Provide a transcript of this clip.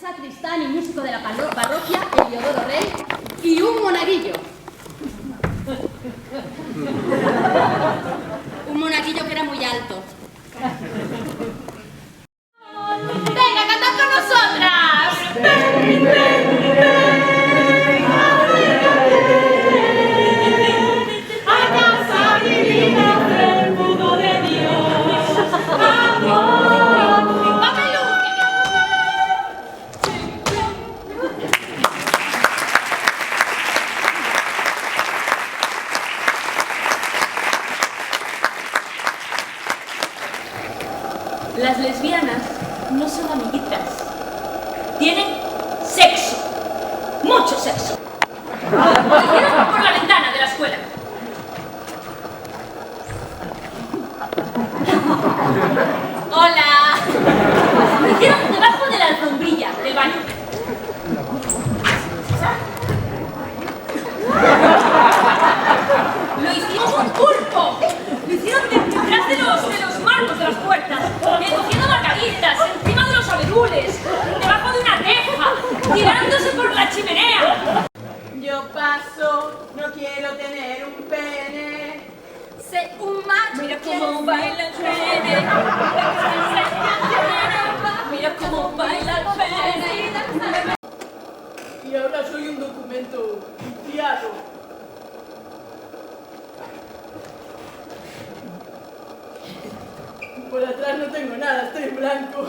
sacristán y músico de la parroquia, Eliodoro Rey, y un monaguillo. Un monaguillo que era muy alto. ¡Venga, cantad con nosotras! ¡Ven, ven, ven! Las lesbianas no son amiguitas, tienen sexo, mucho sexo. Lo hicieron por la ventana de la escuela. ¡Hola! Lo hicieron debajo de la alfombrilla del baño. Lo hicieron con pulpo. Lo hicieron detrás de los marcos de las puertas, cogiendo margaritas, encima de los abedules, debajo de una teja, tirándose por la chimenea. Yo paso, no quiero tener un pene. Sé un macho. Mira cómo baila el pene. Mira cómo baila el pene. Y ahora soy un documento viciado. Por atrás no tengo nada, estoy en blanco.